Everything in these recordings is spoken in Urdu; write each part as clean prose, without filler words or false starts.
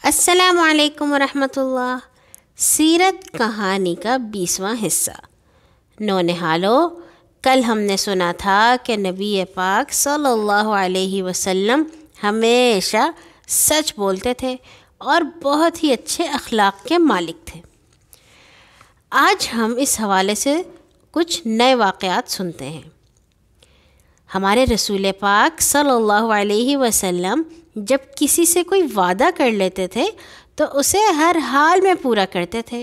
السلام علیکم ورحمۃ اللہ۔ سیرت کہانی کا 20واں حصہ۔ نونہالو، کل ہم نے سنا تھا کہ نبی پاک صلی اللہ علیہ وسلم ہمیشہ سچ بولتے تھے اور بہت ہی اچھے اخلاق کے مالک تھے۔ آج ہم اس حوالے سے کچھ نئے واقعات سنتے ہیں۔ ہمارے رسول پاک صلی اللہ علیہ وسلم جب کسی سے کوئی وعدہ کر لیتے تھے تو اسے ہر حال میں پورا کرتے تھے،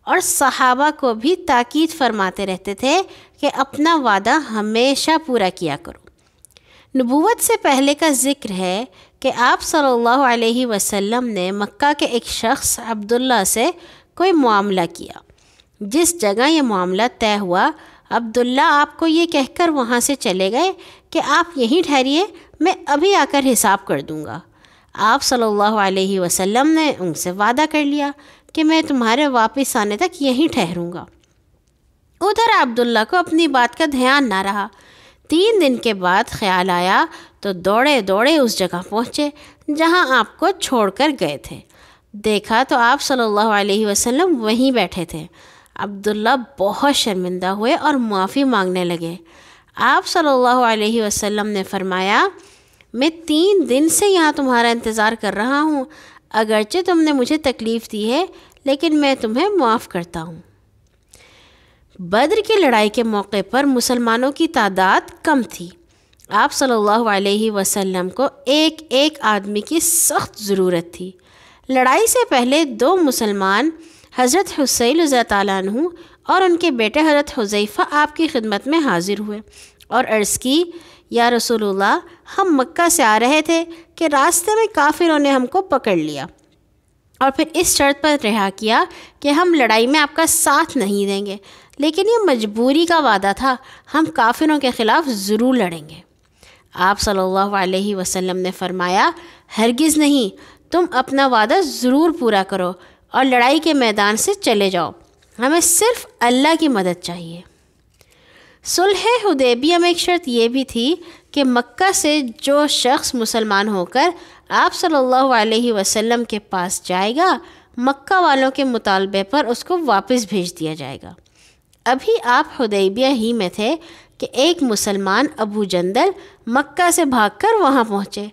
اور صحابہ کو بھی تاکید فرماتے رہتے تھے کہ اپنا وعدہ ہمیشہ پورا کیا کرو۔ نبوت سے پہلے کا ذکر ہے کہ آپ صلی اللہ علیہ وسلم نے مکہ کے ایک شخص عبداللہ سے کوئی معاملہ کیا۔ جس جگہ یہ معاملہ طے ہوا، عبداللہ آپ کو یہ کہہ کر وہاں سے چلے گئے کہ آپ یہیں ٹھہریے، میں ابھی آ کر حساب کر دوں گا۔ آپ صلی اللہ علیہ وسلم نے ان سے وعدہ کر لیا کہ میں تمہارے واپس آنے تک یہیں ٹھہروں گا۔ ادھر عبداللہ کو اپنی بات کا دھیان نہ رہا۔ 3 دن کے بعد خیال آیا تو دوڑے دوڑے اس جگہ پہنچے جہاں آپ کو چھوڑ کر گئے تھے۔ دیکھا تو آپ صلی اللہ علیہ وسلم وہیں بیٹھے تھے۔ عبداللہ بہت شرمندہ ہوئے اور معافی مانگنے لگے۔ آپ صلی اللہ علیہ وسلم نے فرمایا، میں 3 دن سے یہاں تمہارا انتظار کر رہا ہوں، اگرچہ تم نے مجھے تکلیف دی ہے لیکن میں تمہیں معاف کرتا ہوں۔ بدر کی لڑائی کے موقع پر مسلمانوں کی تعداد کم تھی۔ آپ صلی اللہ علیہ وسلم کو ایک ایک آدمی کی سخت ضرورت تھی۔ لڑائی سے پہلے 2 مسلمان حضرت حسین رضی اللہ عنہ اور ان کے بیٹے حضرت حذیفہ آپ کی خدمت میں حاضر ہوئے اور عرض کی، یا رسول اللہ، ہم مکہ سے آ رہے تھے کہ راستے میں کافروں نے ہم کو پکڑ لیا اور پھر اس شرط پر رہا کیا کہ ہم لڑائی میں آپ کا ساتھ نہیں دیں گے، لیکن یہ مجبوری کا وعدہ تھا، ہم کافروں کے خلاف ضرور لڑیں گے۔ آپ صلی اللہ علیہ وسلم نے فرمایا، ہرگز نہیں، تم اپنا وعدہ ضرور پورا کرو اور لڑائی کے میدان سے چلے جاؤ، ہمیں صرف اللہ کی مدد چاہیے۔ صلح حدیبیہ میں ایک شرط یہ بھی تھی کہ مکہ سے جو شخص مسلمان ہو کر آپ صلی اللہ علیہ وسلم کے پاس جائے گا، مکہ والوں کے مطالبے پر اس کو واپس بھیج دیا جائے گا۔ ابھی آپ حدیبیہ ہی میں تھے کہ ایک مسلمان ابو جندل مکہ سے بھاگ کر وہاں پہنچے۔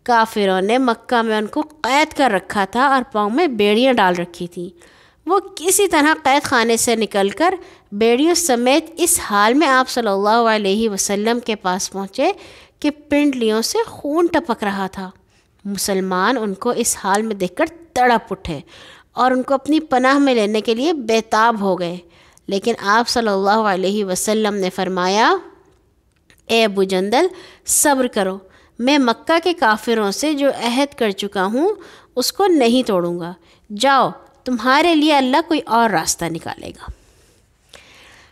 کافروں نے مکہ میں ان کو قید کر رکھا تھا اور پاؤں میں بیڑیاں ڈال رکھی تھیں۔ وہ کسی طرح قید خانے سے نکل کر بیڑیوں سمیت اس حال میں آپ صلی اللہ علیہ وسلم کے پاس پہنچے کہ پنڈلیوں سے خون ٹپک رہا تھا۔ مسلمان ان کو اس حال میں دیکھ کر تڑپ اٹھے اور ان کو اپنی پناہ میں لینے کے لیے بے تاب ہو گئے، لیکن آپ صلی اللہ علیہ وسلم نے فرمایا، اے ابو جندل، صبر کرو، میں مکہ کے کافروں سے جو عہد کر چکا ہوں اس کو نہیں توڑوں گا، جاؤ، تمہارے لیے اللہ کوئی اور راستہ نکالے گا۔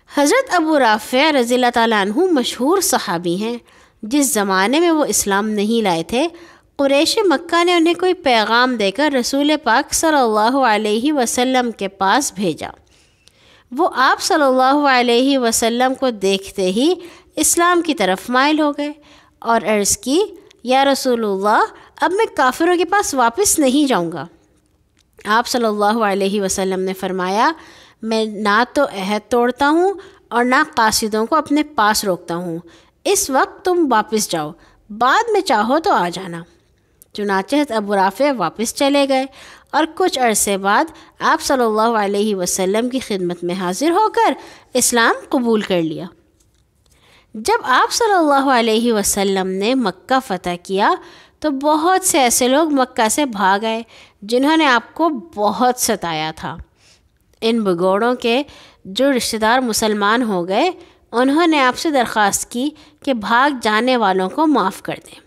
حضرت ابو رافع رضی اللہ تعالیٰ عنہ مشہور صحابی ہیں۔ جس زمانے میں وہ اسلام نہیں لائے تھے، قریش مکہ نے انہیں کوئی پیغام دے کر رسول پاک صلی اللہ علیہ وسلم کے پاس بھیجا۔ وہ آپ صلی اللہ علیہ وسلم کو دیکھتے ہی اسلام کی طرف مائل ہو گئے اور عرض کی، یا رسول اللہ، اب میں کافروں کے پاس واپس نہیں جاؤں گا۔ آپ صلی اللہ علیہ وسلم نے فرمایا، میں نہ تو عہد توڑتا ہوں اور نہ قاصدوں کو اپنے پاس روکتا ہوں، اس وقت تم واپس جاؤ، بعد میں چاہو تو آ جانا۔ چنانچہ ابو رافع واپس چلے گئے اور کچھ عرصے بعد آپ صلی اللہ علیہ وسلم کی خدمت میں حاضر ہو کر اسلام قبول کر لیا۔ جب آپ صلی اللہ علیہ وسلم نے مکہ فتح کیا تو بہت سے ایسے لوگ مکہ سے بھاگ آئے جنہوں نے آپ کو بہت ستایا تھا۔ ان بگوڑوں کے جو رشتہ دار مسلمان ہو گئے، انہوں نے آپ سے درخواست کی کہ بھاگ جانے والوں کو معاف کر دیں۔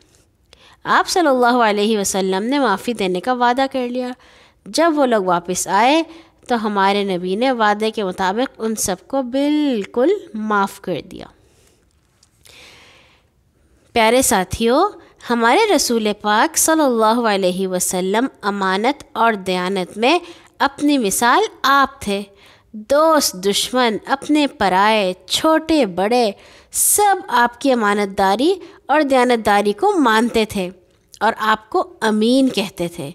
آپ صلی اللہ علیہ وسلم نے معافی دینے کا وعدہ کر لیا۔ جب وہ لوگ واپس آئے تو ہمارے نبی نے وعدے کے مطابق ان سب کو بالکل معاف کر دیا۔ پیارے ساتھیوں، ہمارے رسول پاک صلی اللہ علیہ وسلم امانت اور دیانت میں اپنی مثال آپ تھے۔ دوست دشمن، اپنے پرائے، چھوٹے بڑے، سب آپ کی امانت داری اور دیانت داری کو مانتے تھے اور آپ کو امین کہتے تھے۔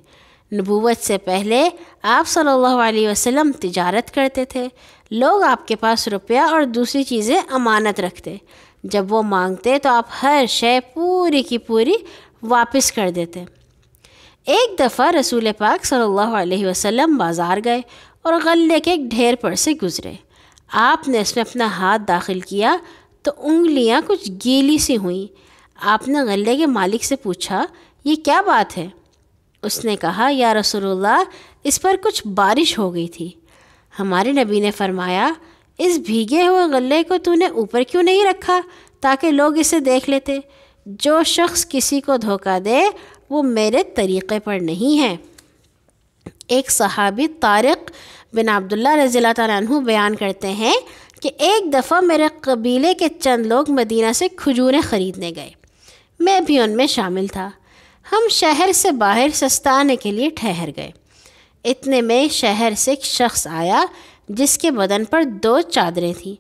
نبوت سے پہلے آپ صلی اللہ علیہ وسلم تجارت کرتے تھے. لوگ آپ کے پاس روپیہ اور دوسری چیزیں امانت رکھتے. جب وہ مانگتے تو آپ ہر شے پوری کی پوری واپس کر دیتے. ایک دفعہ رسول پاک صلی اللہ علیہ وسلم بازار گئے اور غلے کے ایک ڈھیر پر سے گزرے. آپ نے اس میں اپنا ہاتھ داخل کیا تو انگلیاں کچھ گیلی سی ہوئیں. آپ نے غلے کے مالک سے پوچھا یہ کیا بات ہے؟ اس نے کہا یا رسول اللہ اس پر کچھ بارش ہو گئی تھی. ہمارے نبی نے فرمایا اس بھیگے ہوئے غلے کو تو نے اوپر کیوں نہیں رکھا تاکہ لوگ اسے دیکھ لیتے؟ جو شخص کسی کو دھوکہ دے وہ میرے طریقے پر نہیں ہے. ایک صحابی طارق بن عبداللہ رضی اللہ تعالیٰ عنہ بیان کرتے ہیں کہ ایک دفعہ میرے قبیلے کے چند لوگ مدینہ سے کھجوریں خریدنے گئے. میں بھی ان میں شامل تھا. ہم شہر سے باہر سستانے کے لیے ٹھہر گئے. اتنے میں شہر سے ایک شخص آیا جس کے بدن پر 2 چادریں تھیں.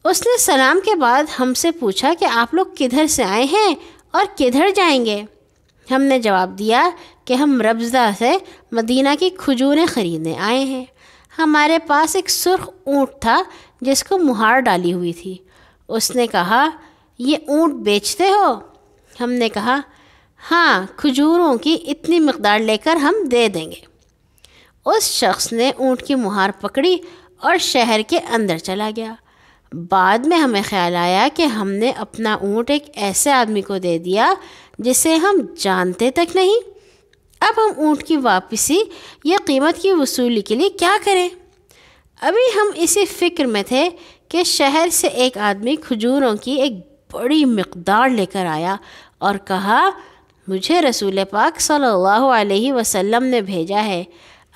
اس نے سلام کے بعد ہم سے پوچھا کہ آپ لوگ کدھر سے آئے ہیں اور کدھر جائیں گے؟ ہم نے جواب دیا کہ ہم ربضہ سے مدینہ کی کھجوریں خریدنے آئے ہیں. ہمارے پاس ایک سرخ اونٹ تھا جس کو مہار ڈالی ہوئی تھی. اس نے کہا یہ اونٹ بیچتے ہو؟ ہم نے کہا ہاں کھجوروں کی اتنی مقدار لے کر ہم دے دیں گے. اس شخص نے اونٹ کی مہار پکڑی اور شہر کے اندر چلا گیا. بعد میں ہمیں خیال آیا کہ ہم نے اپنا اونٹ ایک ایسے آدمی کو دے دیا جسے ہم جانتے تک نہیں. اب ہم اونٹ کی واپسی یا قیمت کی وصولی کے لیے کیا کریں؟ ابھی ہم اسی فکر میں تھے کہ شہر سے ایک آدمی کھجوروں کی ایک بڑی مقدار لے کر آیا اور کہا مجھے رسول پاک صلی اللہ علیہ وسلم نے بھیجا ہے.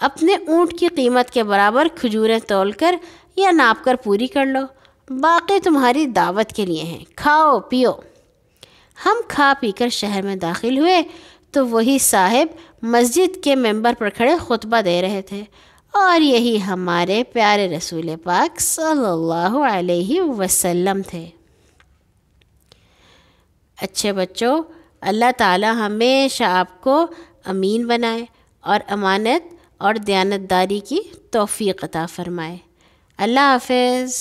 اپنے اونٹ کی قیمت کے برابر کھجوریں تول کر یا ناپ کر پوری کر لو. باقی تمہاری دعوت کے لیے ہیں، کھاؤ پیو. ہم کھا پی کر شہر میں داخل ہوئے تو وہی صاحب مسجد کے ممبر پر کھڑے خطبہ دے رہے تھے اور یہی ہمارے پیارے رسول پاک صلی اللہ علیہ وسلم تھے. اچھے بچوں، اللہ تعالی ہمیشہ آپ کو امین بنائے اور امانت اور دیانتداری کی توفیق عطا فرمائے. اللہ حافظ.